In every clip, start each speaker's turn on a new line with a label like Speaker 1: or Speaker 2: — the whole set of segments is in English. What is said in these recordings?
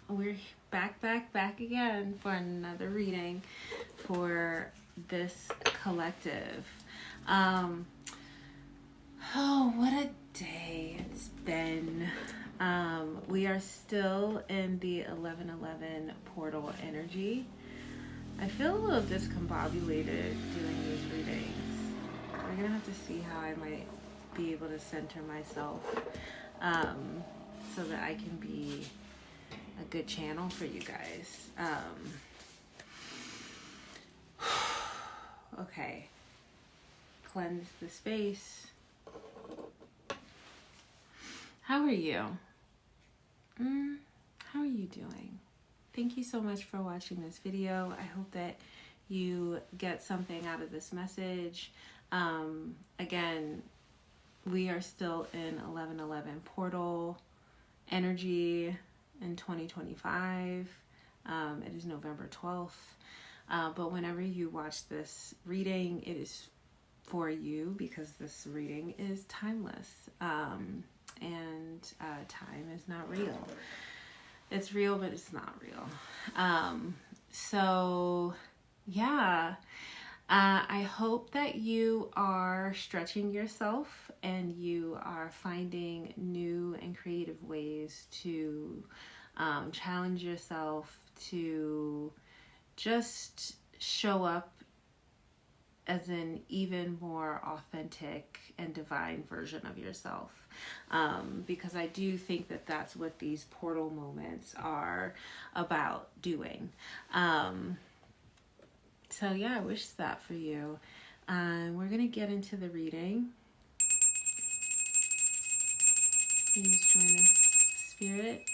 Speaker 1: we're back again for another reading for this collective. Oh, what a day it's been. We are still in the 11:11 portal energy. I feel a little discombobulated doing these readings. We're gonna have to see how I might be able to center myself so that I can be a good channel for you guys. Okay, cleanse the space. How are you? How are you doing? Thank you so much for watching this video. I hope that you get something out of this message. Again, we are still in 11:11 portal energy in 2025. It is November 12th. But whenever you watch this reading, it is for you because this reading is timeless. And time is not real. It's real, but it's not real. So yeah, I hope that you are stretching yourself and you are finding new and creative ways to challenge yourself to just show up as an even more authentic and divine version of yourself. Because I do think that that's what these portal moments are about doing. So yeah, I wish that for you. We're going to get into the reading. Please join us, Spirit.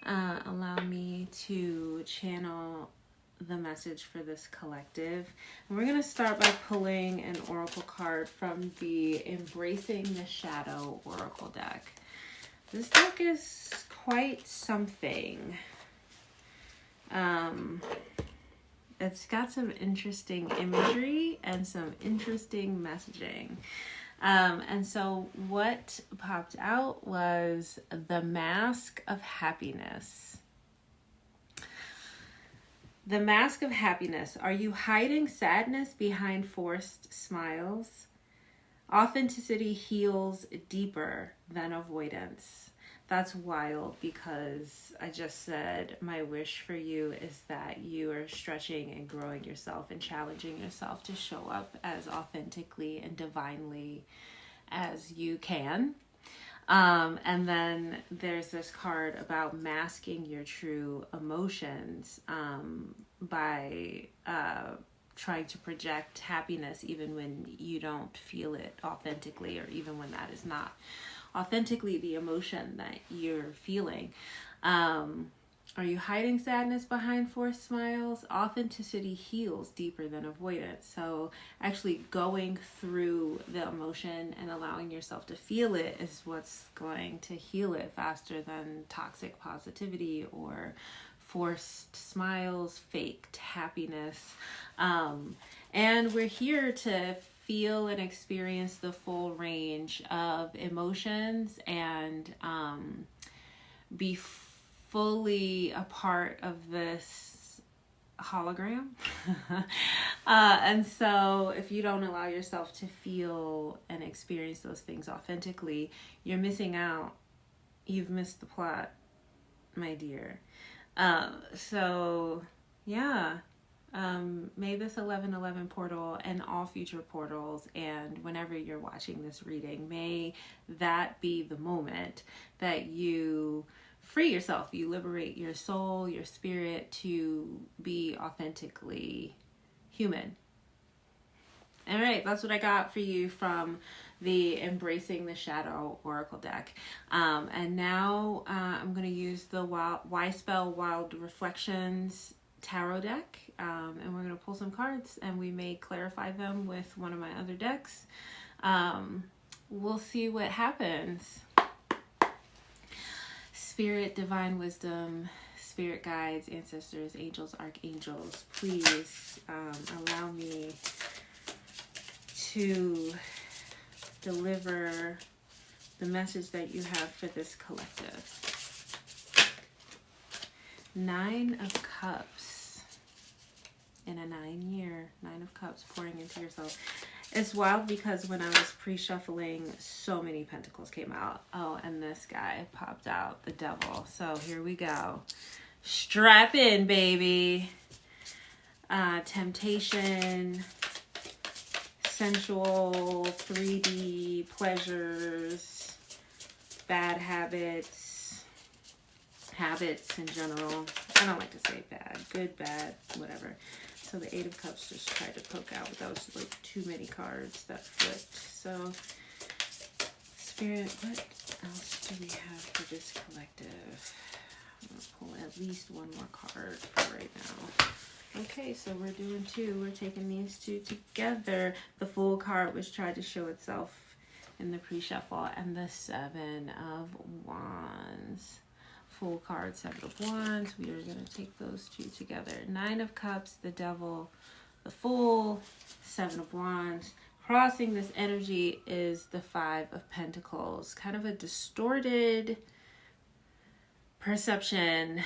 Speaker 1: Allow me to channel the message for this collective. And we're going to start by pulling an oracle card from the Embracing the Shadow oracle deck. This deck is quite something. It's got some interesting imagery and some interesting messaging. And so what popped out was the Mask of Happiness. The Mask of Happiness. Are you hiding sadness behind forced smiles? Authenticity heals deeper than avoidance. That's wild because I just said my wish for you is that you are stretching and growing yourself and challenging yourself to show up as authentically and divinely as you can. And then there's this card about masking your true emotions by trying to project happiness even when you don't feel it authentically, or even when that is not authentically the emotion that you're feeling. Are you hiding sadness behind forced smiles? Authenticity heals deeper than avoidance. So actually going through the emotion and allowing yourself to feel it is what's going to heal it faster than toxic positivity or forced smiles, faked happiness. And we're here to feel and experience the full range of emotions and be fully a part of this hologram. And so if you don't allow yourself to feel and experience those things authentically, you're missing out. You've missed the plot, my dear. So yeah, may this 11:11 portal and all future portals, and whenever you're watching this reading, may that be the moment that you free yourself, you liberate your soul, your spirit to be authentically human. All right, that's what I got for you from the Embracing the Shadow oracle deck. And now I'm going to use the Y-Spell Wild Reflections tarot deck, and we're going to pull some cards, and we may clarify them with one of my other decks. We'll see what happens. Spirit, divine wisdom, spirit guides, ancestors, angels, archangels, please allow me to deliver the message that you have for this collective. Nine of Cups. In a 9-year, Nine of Cups, pouring into yourself. It's wild because when I was pre-shuffling, so many pentacles came out. Oh, and this guy popped out, the Devil. So here we go. Strap in, baby. Temptation, sensual, 3D pleasures, bad habits, habits in general. I don't like to say bad, good, bad, whatever. So the Eight of Cups just tried to poke out, but that was like too many cards that flipped. So Spirit, what else do we have for this collective? I'm going to pull at least one more card for right now. Okay, so we're doing two. We're taking these two together. The Fool card, which tried to show itself in the pre-shuffle, and the Seven of Wands. Fool card, Seven of Wands. We are going to take those two together. Nine of Cups, the Devil, the Fool, Seven of Wands. Crossing this energy is the Five of Pentacles. Kind of a distorted perception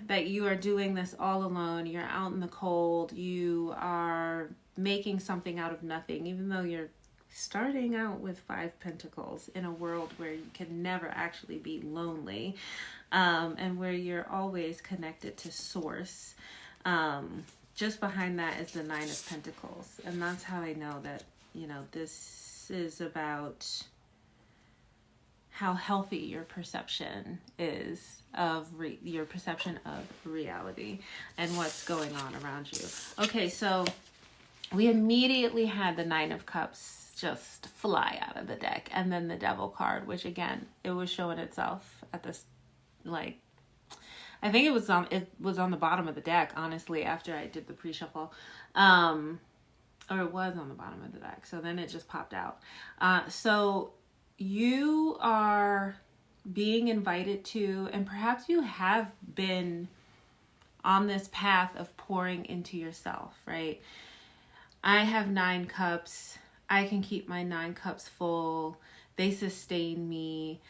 Speaker 1: that you are doing this all alone. You're out in the cold. You are making something out of nothing, even though you're starting out with Five Pentacles in a world where you can never actually be lonely, and where you're always connected to Source. Just behind that is the Nine of Pentacles. And that's how I know that, you know, this is about how healthy your perception is of your perception of reality and what's going on around you. Okay, so we immediately had the Nine of Cups just fly out of the deck, and then the Devil card, which again, it was showing itself at this, like, I think it was on the bottom of the deck, honestly, after I did the pre-shuffle. Or it was on the bottom of the deck. So then it just popped out. So you are being invited to, and perhaps you have been on this path of pouring into yourself, right? I have 9 cups. I can keep my 9 cups full. They sustain me.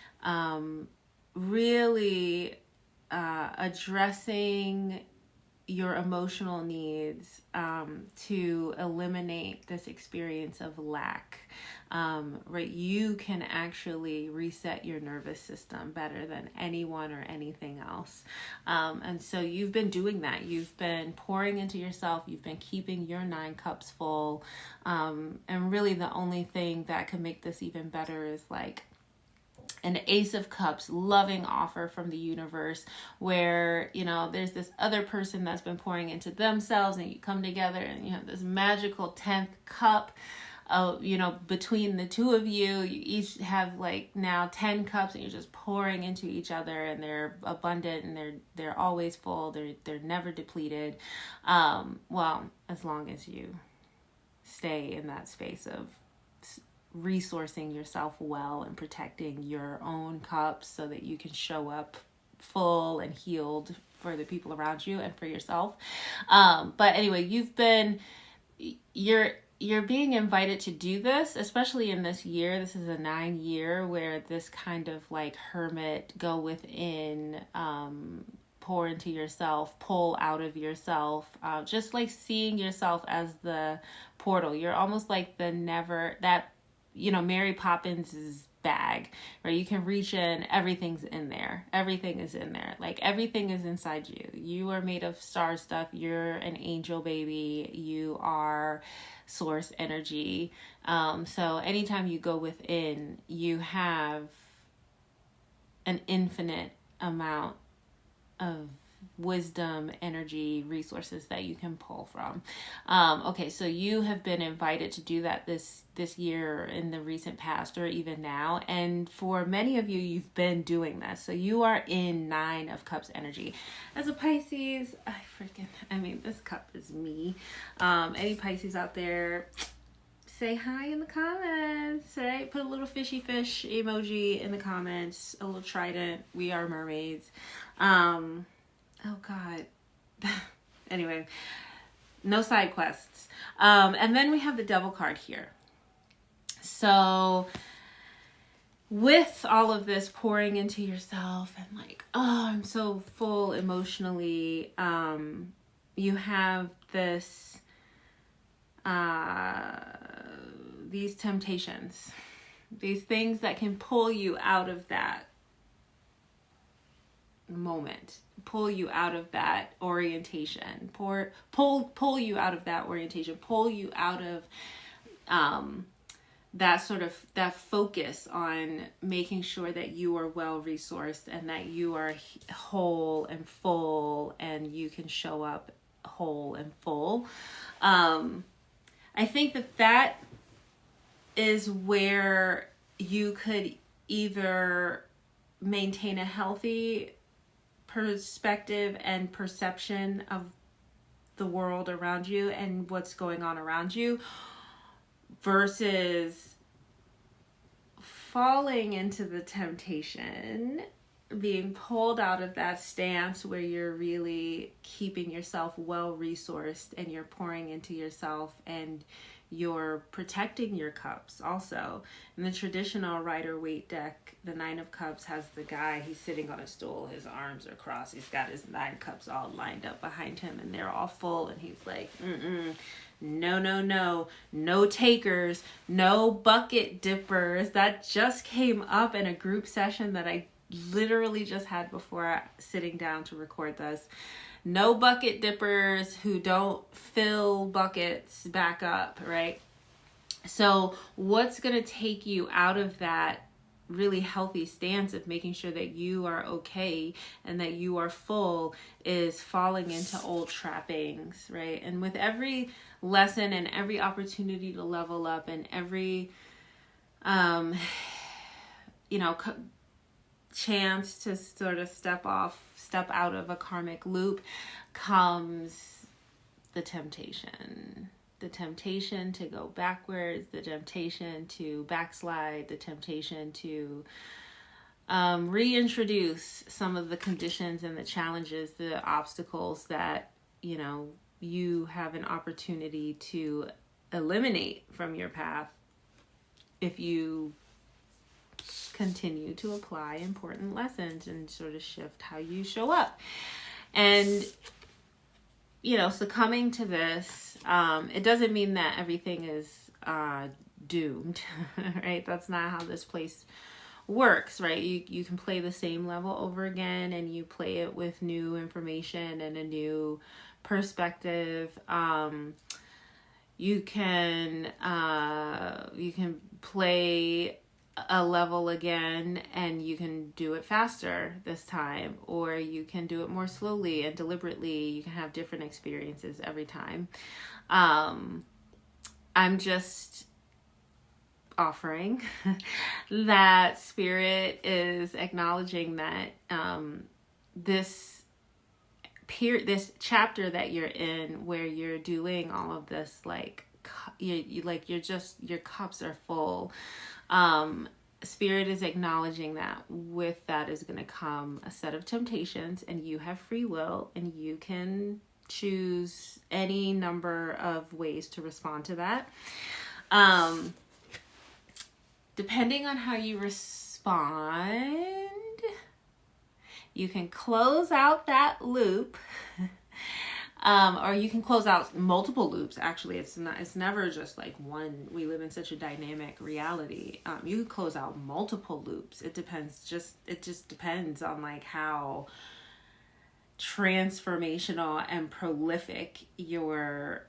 Speaker 1: Really addressing your emotional needs to eliminate this experience of lack. Right? You can actually reset your nervous system better than anyone or anything else. And so you've been doing that. You've been pouring into yourself. You've been keeping your 9 cups full. And really the only thing that can make this even better is like an Ace of Cups, loving offer from the universe, where, you know, there's this other person that's been pouring into themselves, and you come together and you have this magical 10th cup. You know, between the two of you, you each have like now 10 cups, and you're just pouring into each other, and they're abundant, and they're always full. They're never depleted. Well, as long as you stay in that space of resourcing yourself well and protecting your own cups so that you can show up full and healed for the people around you and for yourself. But anyway, you're being invited to do this, especially in this year. This is a 9 year where this kind of like hermit, go within, pour into yourself, pull out of yourself, just like seeing yourself as the portal. You're almost like you know, Mary Poppins' bag, where you can reach in, everything's in there. Everything is in there. Like, everything is inside you. You are made of star stuff. You're an angel baby. You are source energy. So anytime you go within, you have an infinite amount of wisdom, energy, resources that you can pull from. Okay, so you have been invited to do that this year, in the recent past, or even now. And for many of you, you've been doing this. So you are in 9 of Cups energy. As a Pisces, this cup is me. Any Pisces out there, say hi in the comments, right? Put a little fishy fish emoji in the comments, a little trident. We are mermaids. Oh God. Anyway, no side quests. And then we have the Devil card here. So with all of this pouring into yourself and like, oh, I'm so full emotionally, you have this, these temptations, these things that can pull you out of that moment, pull you out of that orientation, pull you out of that orientation, pull you out of that sort of that focus on making sure that you are well resourced and that you are whole and full and you can show up whole and full. I think that is where you could either maintain a healthy perspective and perception of the world around you and what's going on around you, versus falling into the temptation, being pulled out of that stance where you're really keeping yourself well resourced and you're pouring into yourself and you're protecting your cups also. In the traditional Rider-Waite deck, the 9 of Cups has the guy, he's sitting on a stool, his arms are crossed, he's got his 9 cups all lined up behind him and they're all full, and he's like, no takers, no bucket dippers. That just came up in a group session that I literally just had before sitting down to record this. No bucket dippers who don't fill buckets back up, right? So what's going to take you out of that really healthy stance of making sure that you are okay and that you are full is falling into old trappings, right? And with every lesson and every opportunity to level up and every, chance to sort of step out of a karmic loop comes the temptation to go backwards, the temptation to backslide, the temptation to reintroduce some of the conditions and the challenges, the obstacles that, you have an opportunity to eliminate from your path if you continue to apply important lessons and sort of shift how you show up. And succumbing to this, it doesn't mean that everything is doomed, right? That's not how this place works, right? You can play the same level over again, and you play it with new information and a new perspective. You can play a level again and you can do it faster this time, or you can do it more slowly and deliberately. You can have different experiences every time. I'm just offering that Spirit is acknowledging that this chapter that you're in, where you're doing all of this, your cups are full. Spirit is acknowledging that with that is going to come a set of temptations, and you have free will and you can choose any number of ways to respond to that. Depending on how you respond, you can close out that loop, or you can close out multiple loops. Actually, it's never just like one. We live in such a dynamic reality. You can close out multiple loops. It just depends on like how transformational and prolific your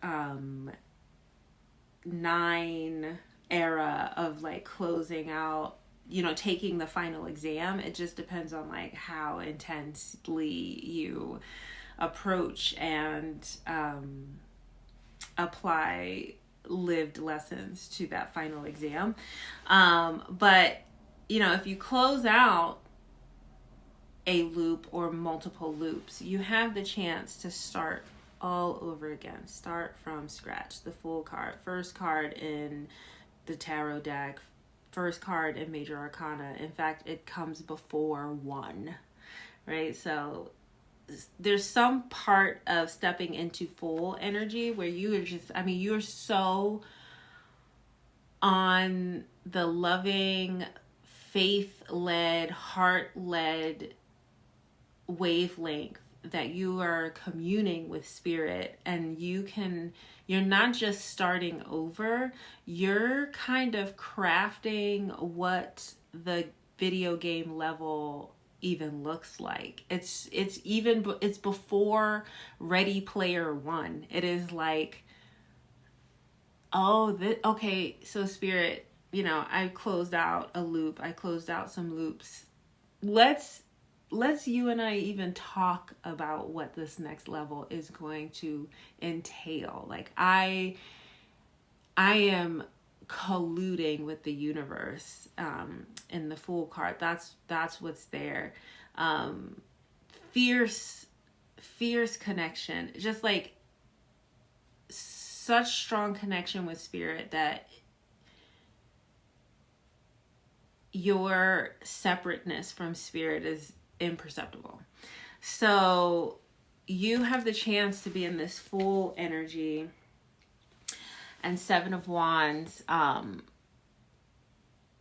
Speaker 1: 9 era of like closing out, taking the final exam. It just depends on like how intensely you approach and apply lived lessons to that final exam. But if you close out a loop or multiple loops, you have the chance to start all over again. Start from scratch. The full card, first card in the tarot deck, first card in Major Arcana. In fact, it comes before 1, right? So there's some part of stepping into full energy where you're so on the loving, faith-led, heart-led wavelength that you are communing with spirit, and you're not just starting over, you're kind of crafting what the video game level even looks like. It's before Ready Player One. It is like, okay, so spirit, I closed out a loop. I closed out some loops. Let's you and I even talk about what this next level is going to entail. Like I am colluding with the universe in the Fool card. That's what's there. Fierce connection, just like such strong connection with spirit that your separateness from spirit is imperceptible. So you have the chance to be in this full energy. And Seven of Wands,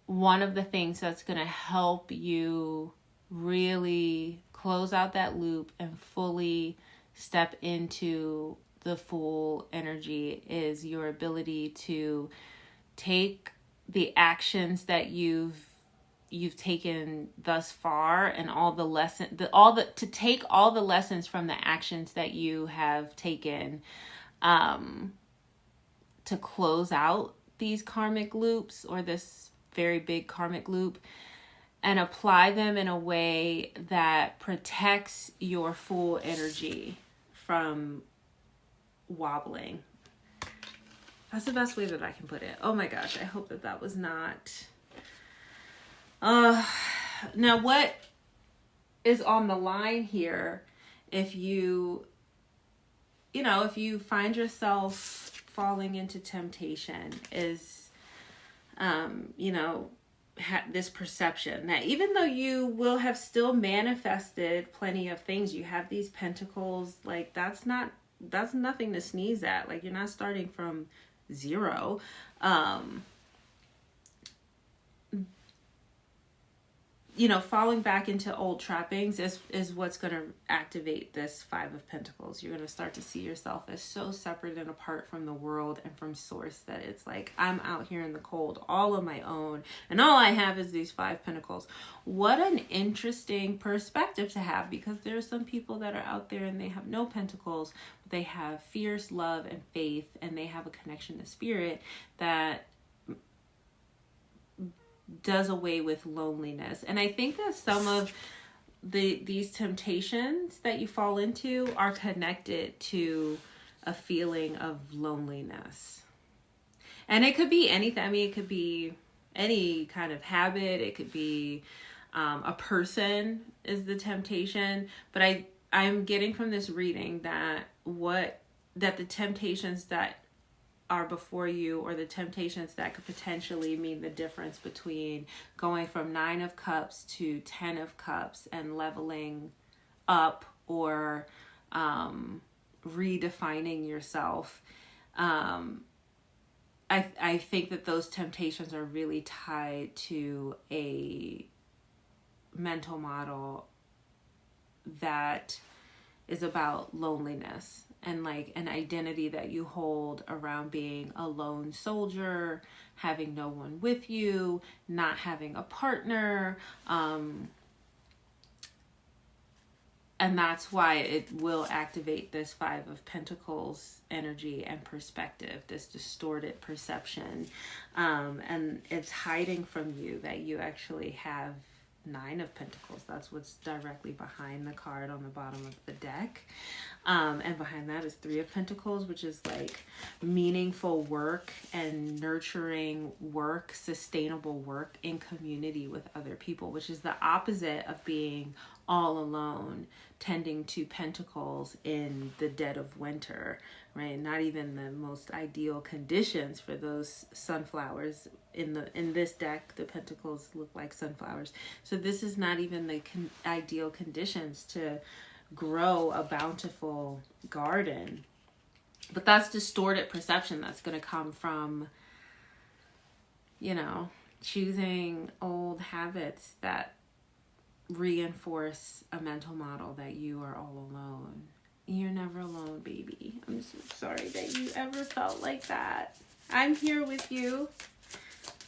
Speaker 1: one of the things that's going to help you really close out that loop and fully step into the full energy is your ability to take the actions that you've taken thus far, and to take all the lessons from the actions that you have taken, to close out these karmic loops, or this very big karmic loop, and apply them in a way that protects your full energy from wobbling. That's the best way that I can put it. Oh my gosh, I hope that was not... Now what is on the line here, if you find yourself falling into temptation, is, this perception that even though you will have still manifested plenty of things, you have these pentacles, like that's nothing to sneeze at. Like, you're not starting from zero. Falling back into old trappings is what's going to activate this Five of Pentacles. You're going to start to see yourself as so separate and apart from the world and from source that it's like, I'm out here in the cold all on my own, and all I have is these Five Pentacles. What an interesting perspective to have, because there are some people that are out there and they have no pentacles, but they have fierce love and faith, and they have a connection to spirit that does away with loneliness. And I think that some of these temptations that you fall into are connected to a feeling of loneliness. And it could be anything. I mean, it could be any kind of habit. It could be a person is the temptation. But I'm getting from this reading that the temptations that are before you, or the temptations that could potentially mean the difference between going from 9 of Cups to 10 of Cups and leveling up, or redefining yourself. I think that those temptations are really tied to a mental model that is about loneliness, and like an identity that you hold around being a lone soldier, having no one with you, not having a partner. And that's why it will activate this Five of Pentacles energy and perspective, this distorted perception. And it's hiding from you that you actually have 9 of Pentacles. That's what's directly behind the card on the bottom of the deck. And behind that is 3 of Pentacles, which is like meaningful work and nurturing work, sustainable work in community with other people, which is the opposite of being all alone, tending to Pentacles in the dead of winter, right? Not even the most ideal conditions for those sunflowers. In this deck, the Pentacles look like sunflowers. So this is not even the ideal conditions to grow a bountiful garden. But that's distorted perception that's going to come from, choosing old habits that reinforce a mental model that you are all alone. You're never alone, baby. I'm so sorry that you ever felt like that. I'm here with you.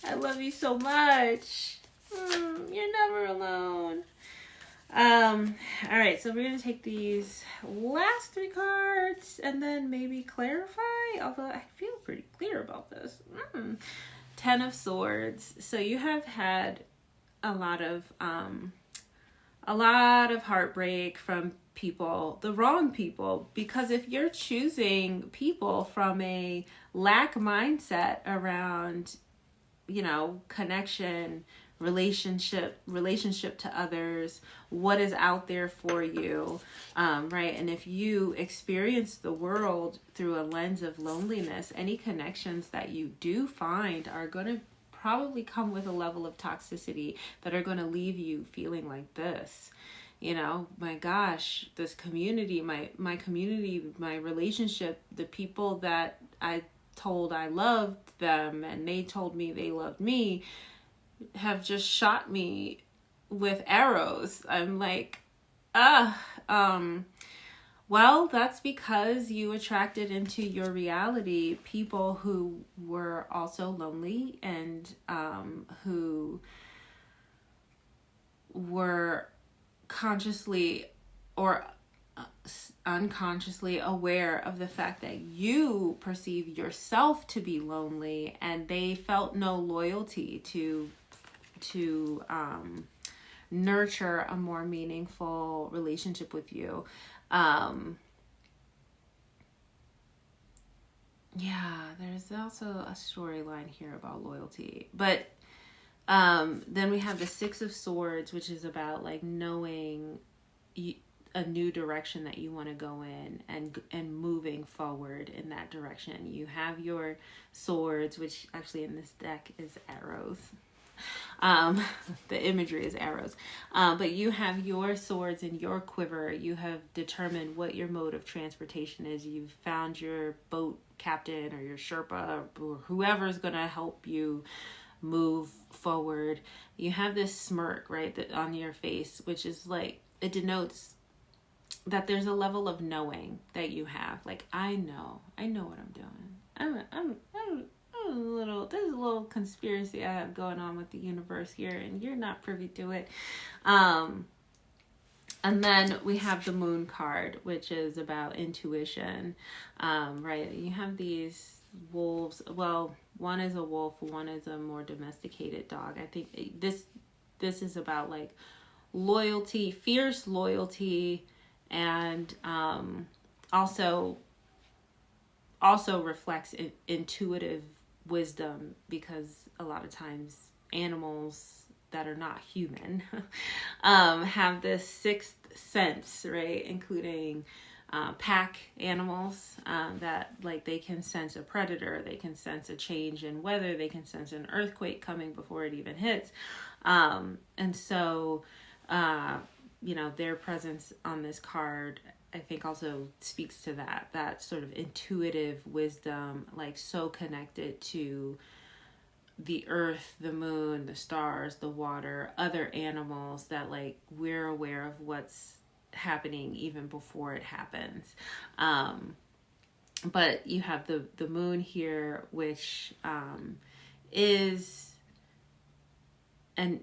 Speaker 1: I love you so much. You're never alone. All right, so we're going to take these last 3 cards and then maybe clarify, although I feel pretty clear about this. 10 of Swords. So you have had a lot of heartbreak from people, the wrong people, because if you're choosing people from a lack mindset around, connection, relationship to others, what is out there for you, right? And if you experience the world through a lens of loneliness, any connections that you do find are going to probably come with a level of toxicity that are going to leave you feeling like this. My gosh, this community, my community, my relationship, the people that I told I loved them and they told me they loved me have just shot me with arrows. I'm like, well, that's because you attracted into your reality people who were also lonely and who were consciously or unconsciously aware of the fact that you perceive yourself to be lonely, and they felt no loyalty to nurture a more meaningful relationship with you. There's also a storyline here about loyalty, but then we have the 6 of Swords, which is about like knowing a new direction that you want to go in and moving forward in that direction. You have your swords, which actually in this deck is arrows. The imagery is arrows. But you have your swords in your quiver. You have determined what your mode of transportation is. You've found your boat captain or your Sherpa or whoever's going to help you move forward. You have this smirk, right, that on your face, which is like, it denotes that there's a level of knowing that you have. Like, I know what I'm doing. I'm there's a little conspiracy I have going on with the universe here, and you're not privy to it. And then we have the Moon card, which is about intuition, right? You have these wolves. Well, one is a wolf, one is a more domesticated dog. I think this is about like loyalty, fierce loyalty, and also reflects intuitive wisdom, because a lot of times animals that are not human have this sixth sense, right? Including pack animals that like they can sense a predator, they can sense a change in weather, they can sense an earthquake coming before it even hits. And so, their presence on this card, I think, also speaks to that sort of intuitive wisdom, like so connected to the earth, the moon, the stars, the water, other animals, that like we're aware of what's happening even before it happens. But you have the moon here, which is in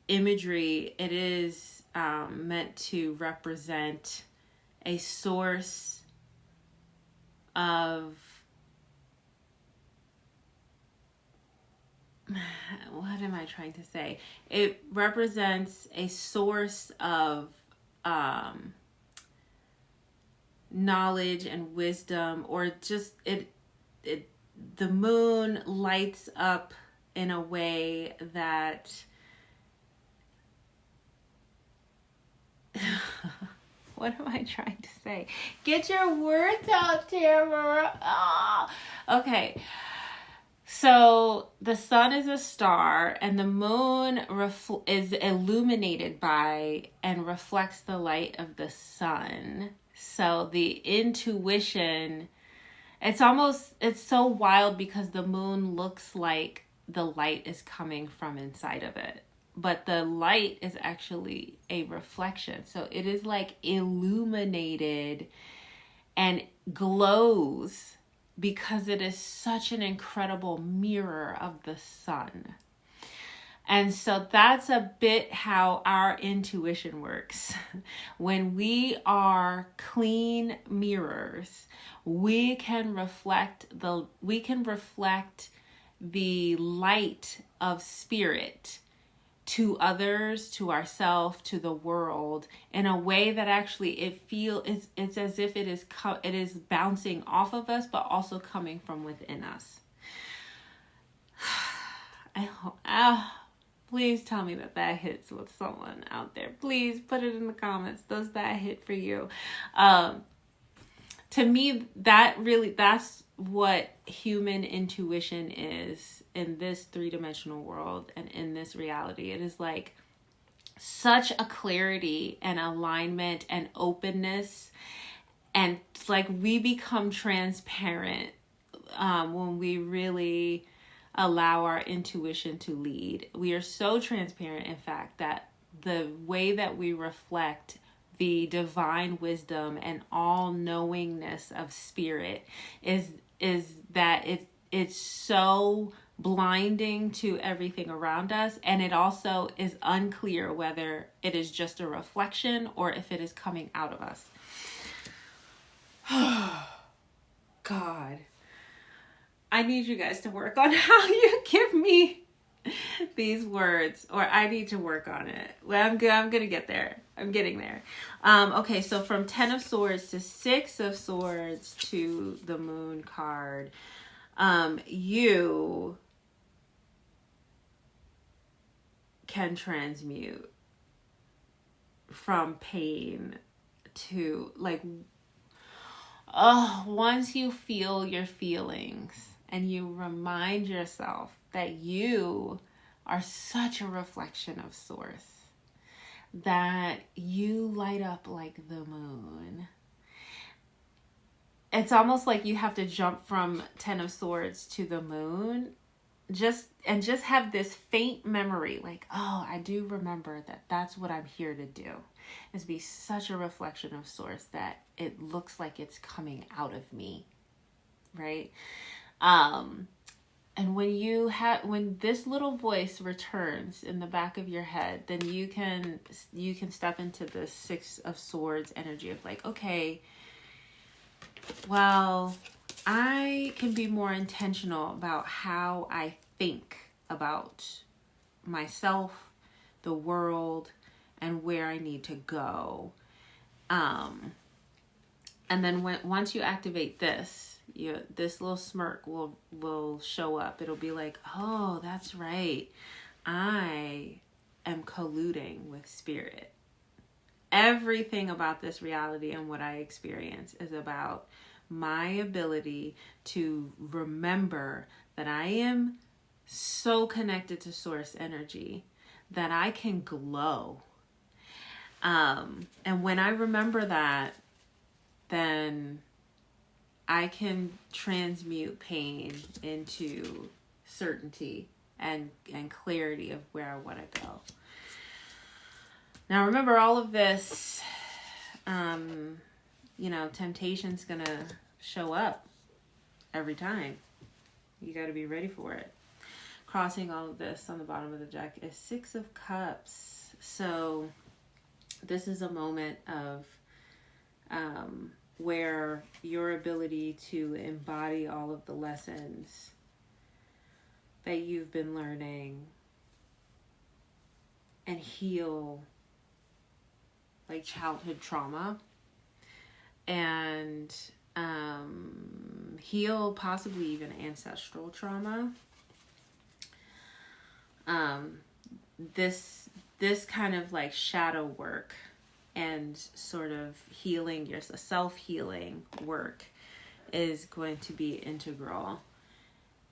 Speaker 1: imagery, it is meant to represent a source of, what am I trying to say? It represents a source of knowledge and wisdom, or just the moon lights up in a way that what am I trying to say? Get your words out, Tamara. Okay. So the sun is a star, and the moon is illuminated by and reflects the light of the sun. So the intuition, it's so wild because the moon looks like the light is coming from inside of it. But the light is actually a reflection. So it is like illuminated and glows because it is such an incredible mirror of the sun. And so that's a bit how our intuition works. When we are clean mirrors, we can reflect the light of spirit to others, to ourselves, to the world, in a way that actually it's as if it is bouncing off of us, but also coming from within us. I hope. Please tell me that hits with someone out there. Please put it in the comments. Does that hit for you? To me, that's what human intuition is in this three-dimensional world and in this reality. It is like such a clarity and alignment and openness, and like we become transparent when we really allow our intuition to lead. We are so transparent, in fact, that the way that we reflect the divine wisdom and all-knowingness of spirit is that it's so blinding to everything around us, and it also is unclear whether it is just a reflection or if it is coming out of us. God, I need you guys to work on how you give me these words, or I need to work on it. Well, I'm gonna get there. I'm getting there. Okay, so from 10 of Swords to 6 of Swords to the Moon card, you can transmute from pain to once you feel your feelings and you remind yourself that you are such a reflection of Source, that you light up like the moon. It's almost like you have to jump from 10 of Swords to the moon, just have this faint memory, like, oh, I do remember that's what I'm here to do, is be such a reflection of Source that it looks like it's coming out of me, right? And when this little voice returns in the back of your head, then you can step into the 6 of Swords energy of like, okay, well, I can be more intentional about how I think about myself, the world, and where I need to go. And then once you activate this, this little smirk will show up. It'll be like, oh, that's right. I am colluding with spirit. Everything about this reality and what I experience is about my ability to remember that I am so connected to Source energy that I can glow. And when I remember that, then I can transmute pain into certainty and clarity of where I want to go. Now remember, all of this, temptation's gonna show up every time. You got to be ready for it. Crossing all of this on the bottom of the deck is 6 of Cups. So this is a moment of where your ability to embody all of the lessons that you've been learning and heal like childhood trauma and heal possibly even ancestral trauma. This kind of like shadow work and sort of healing, self-healing work is going to be integral.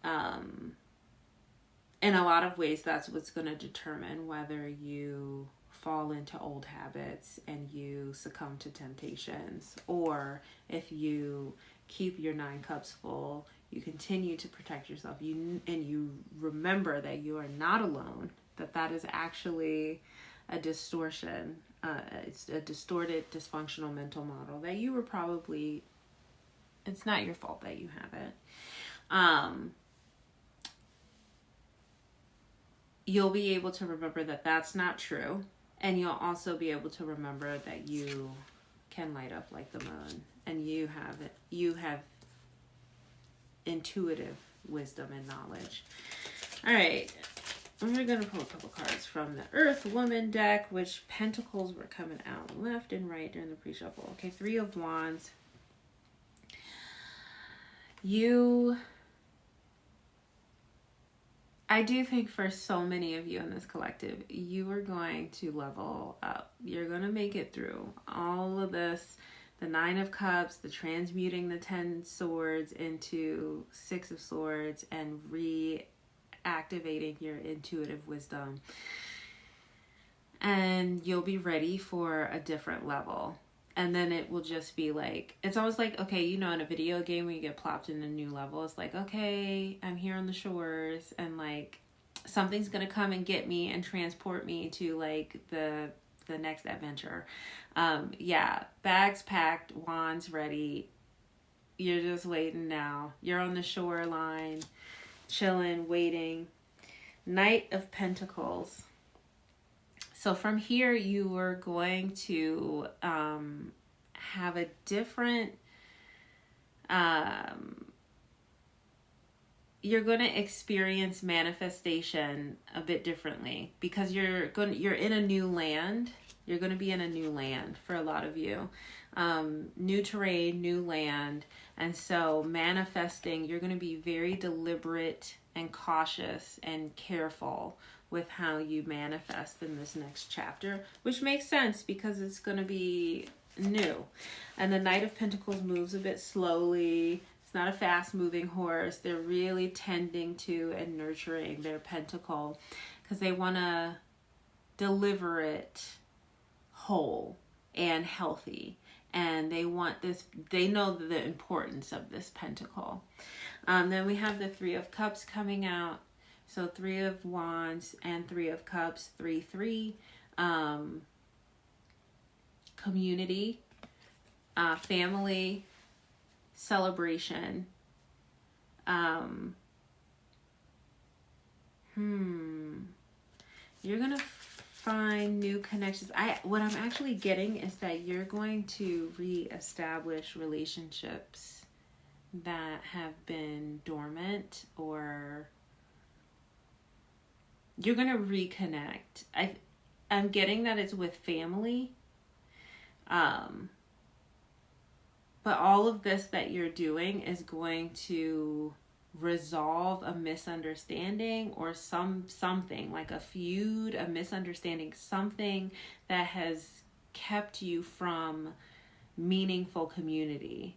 Speaker 1: In a lot of ways, that's what's going to determine whether you fall into old habits and you succumb to temptations, or if you keep your 9 cups full, You continue to protect yourself. And you remember that you are not alone, that is actually a distortion. It's a distorted, dysfunctional mental model that you were probably, it's not your fault that you have it. You'll be able to remember that that's not true. And you'll also be able to remember that you can light up like the moon. And you have intuitive wisdom and knowledge. All right. We're going to pull a couple cards from the Earth Woman deck, which pentacles were coming out left and right during the pre-shuffle. Okay, 3 of Wands. I do think for so many of you in this collective, you are going to level up. You're going to make it through all of this. The 9 of Cups, the transmuting the 10 swords into 6 of Swords, and reactivating your intuitive wisdom. And you'll be ready for a different level. And then it will just be like, it's almost like, okay, you know, in a video game when you get plopped in a new level, it's like, okay, I'm here on the shores, and like something's gonna come and get me and transport me to like the next adventure. Yeah, bags packed, wands ready. You're just waiting now. You're on the shoreline, chilling, waiting. Knight of Pentacles. So from here, you are going to have a different, you're going to experience manifestation a bit differently, because you're in a new land. You're going to be in a new land for a lot of you. New terrain, new land. And so manifesting, you're going to be very deliberate and cautious and careful with how you manifest in this next chapter, which makes sense because it's going to be new. And the Knight of Pentacles moves a bit slowly. It's not a fast moving horse. They're really tending to and nurturing their pentacle because they want to deliver it whole and healthy. And they want this, they know the importance of this pentacle. Then we have the 3 of Cups coming out. So 3 of Wands and 3 of Cups, 3-3. Community, family, celebration. You're going to find new connections. What I'm actually getting is that you're going to reestablish relationships that have been dormant, or you're going to reconnect. I'm getting that it's with family. But all of this that you're doing is going to resolve a misunderstanding or something like a feud, a misunderstanding, something that has kept you from meaningful community.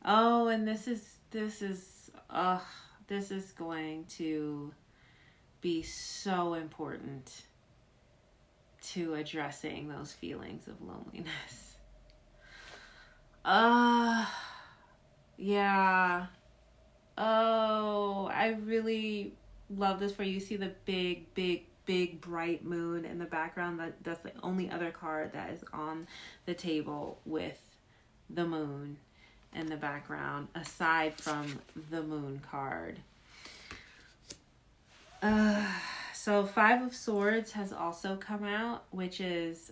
Speaker 1: Oh, and this is going to be so important to addressing those feelings of loneliness. Yeah. Oh, I really love this for you. You see the big bright moon in the background. That's the only other card that is on the table with the moon in the background, aside from the moon card. So 5 of Swords has also come out, which is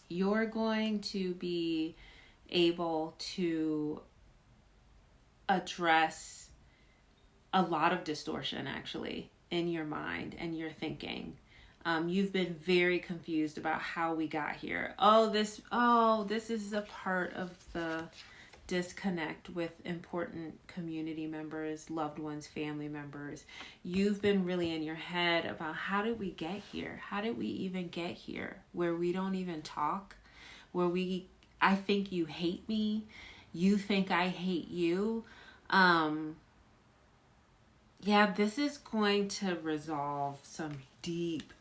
Speaker 1: you're going to be able to address a lot of distortion actually in your mind and your thinking. You've been very confused about how we got here. This is a part of the disconnect with important community members, loved ones, family members. You've been really in your head about how did we get here? How did we even get here? Where we don't even talk, where I think you hate me, you think I hate you. Yeah, this is going to resolve some deep,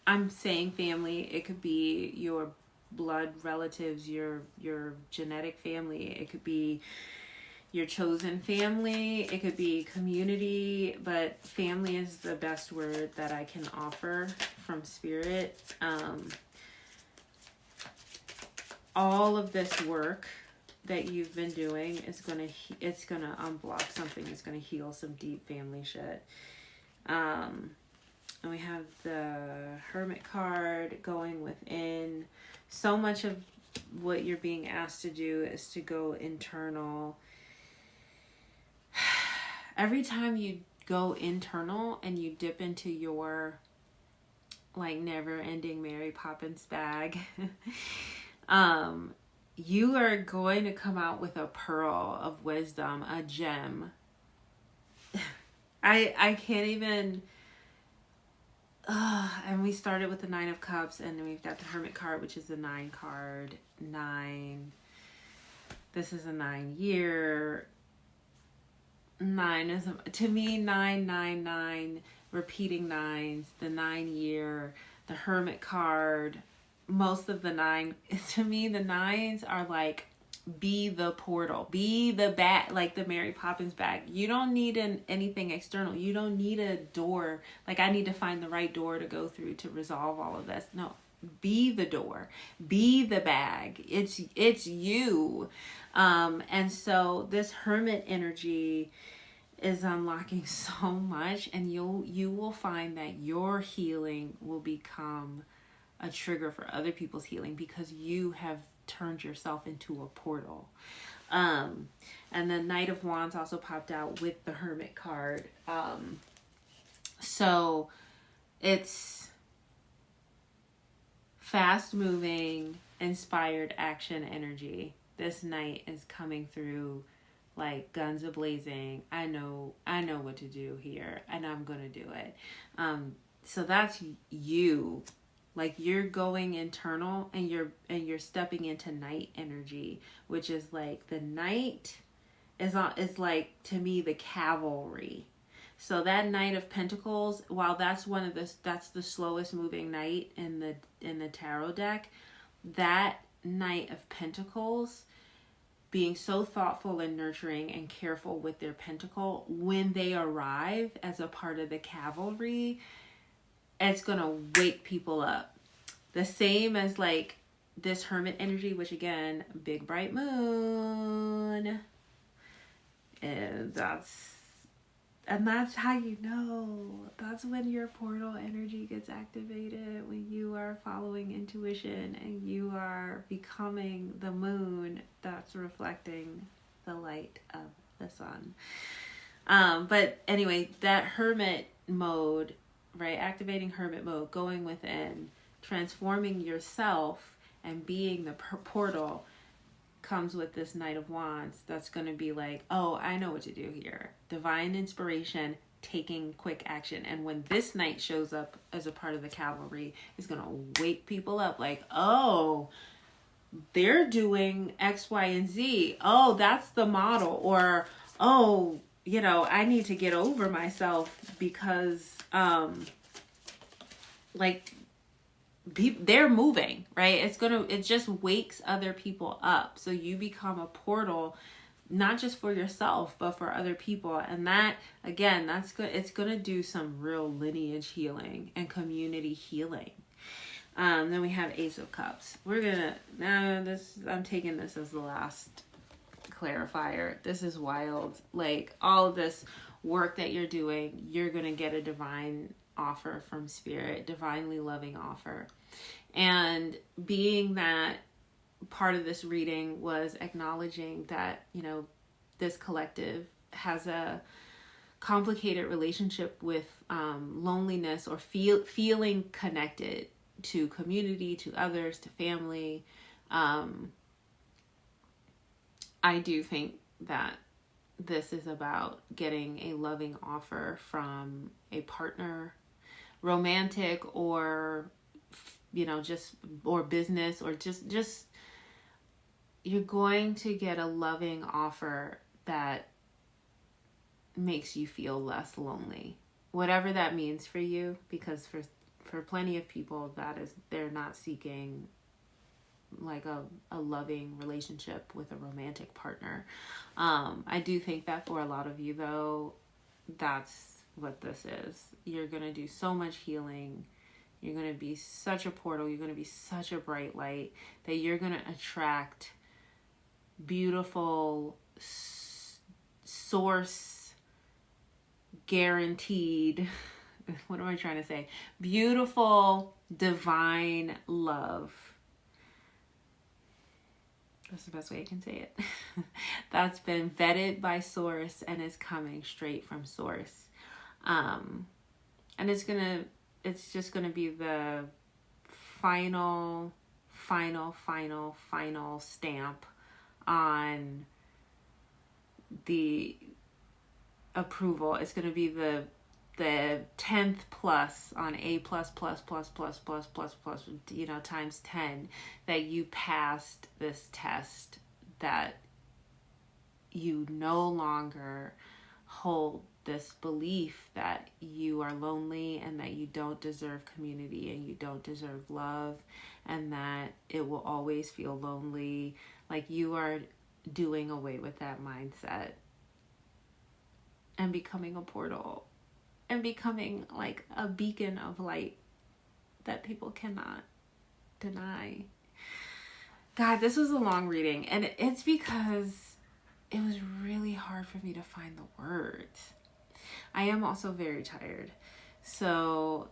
Speaker 1: I'm saying family, it could be your blood relatives, your genetic family. It could be your chosen family. It could be community, but family is the best word that I can offer from spirit. All of this work that you've been doing is it's gonna unblock something. It's gonna heal some deep family shit. And we have the Hermit card going within. So much of what you're being asked to do is to go internal. Every time you go internal and you dip into your like never ending Mary Poppins bag, you are going to come out with a pearl of wisdom, a gem. I can't even, and we started with the 9 of Cups, and then we've got the Hermit card, which is the 9 card. 9. This is a 9 year. 9 is, to me, 9, repeating 9s, the 9 year, the Hermit card. Most of the 9, to me, the 9s are like, be the portal, be the bag, like the Mary Poppins bag. You don't need anything external. You don't need a door. Like, I need to find the right door to go through to resolve all of this. No, be the door, be the bag. It's you. And so this Hermit energy is unlocking so much, and you will find that your healing will become a trigger for other people's healing because you have turned yourself into a portal. And the Knight of Wands also popped out with the Hermit card. So it's fast moving, inspired action energy. This Knight is coming through like guns a-blazing. I know what to do here, and I'm gonna do it. So that's you. Like, you're going internal, and you're stepping into Knight energy, which is like the Knight is like, to me, the cavalry. So that Knight of Pentacles, while that's that's the slowest moving Knight in the tarot deck, that Knight of Pentacles, being so thoughtful and nurturing and careful with their pentacle, when they arrive as a part of the cavalry, it's gonna wake people up. The same as like this Hermit energy, which again, big bright moon, and that's how you know. That's when your portal energy gets activated, when you are following intuition and you are becoming the moon that's reflecting the light of the sun. But anyway, that Hermit mode, right? Activating Hermit mode, going within, transforming yourself and being the portal, comes with this Knight of Wands. That's going to be like, oh, I know what to do here. Divine inspiration, taking quick action. And when this Knight shows up as a part of the cavalry, it's going to wake people up like, oh, they're doing X, Y, and Z. Oh, that's the model. Or, oh, I need to get over myself because, they're moving, right? It just wakes other people up. So you become a portal, not just for yourself, but for other people. And that, again, that's good. It's going to do some real lineage healing and community healing. Then we have Ace of Cups. I'm taking this as the last clarifier. This is wild. Like, all of this work that you're doing, you're going to get a divine offer from spirit, divinely loving offer. And being that part of this reading was acknowledging that, this collective has a complicated relationship with loneliness, or feeling connected to community, to others, to family. I do think that this is about getting a loving offer from a partner, romantic or or business, or just you're going to get a loving offer that makes you feel less lonely, whatever that means for you, because for plenty of people, that is, they're not seeking like a loving relationship with a romantic partner. I do think that for a lot of you, though, that's what this is. You're going to do so much healing. You're going to be such a portal. You're going to be such a bright light that you're going to attract beautiful, source guaranteed, what am I trying to say? Beautiful, divine love. That's the best way I can say it. That's been vetted by source and is coming straight from source. And it's just gonna be the final stamp on the approval. It's gonna be the 10th plus on A plus, times 10, that you passed this test, that you no longer hold this belief that you are lonely and that you don't deserve community and you don't deserve love and that it will always feel lonely. Like, you are doing away with that mindset and becoming a portal and becoming like a beacon of light that people cannot deny. God, this was a long reading, and it's because it was really hard for me to find the words. I am also very tired. So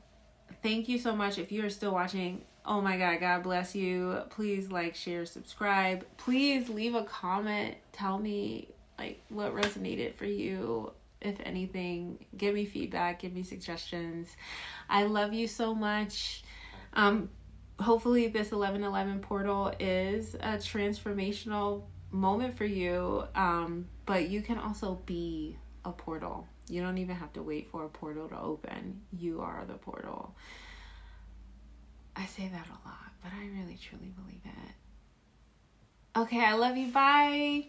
Speaker 1: thank you so much. If you are still watching, oh my God, God bless you. Please like, share, subscribe. Please leave a comment. Tell me like what resonated for you. If anything, give me feedback, give me suggestions. I love you so much. Hopefully this 1111 portal is a transformational moment for you. But you can also be a portal. You don't even have to wait for a portal to open. You are the portal. I say that a lot, but I really truly believe it. Okay, I love you. Bye.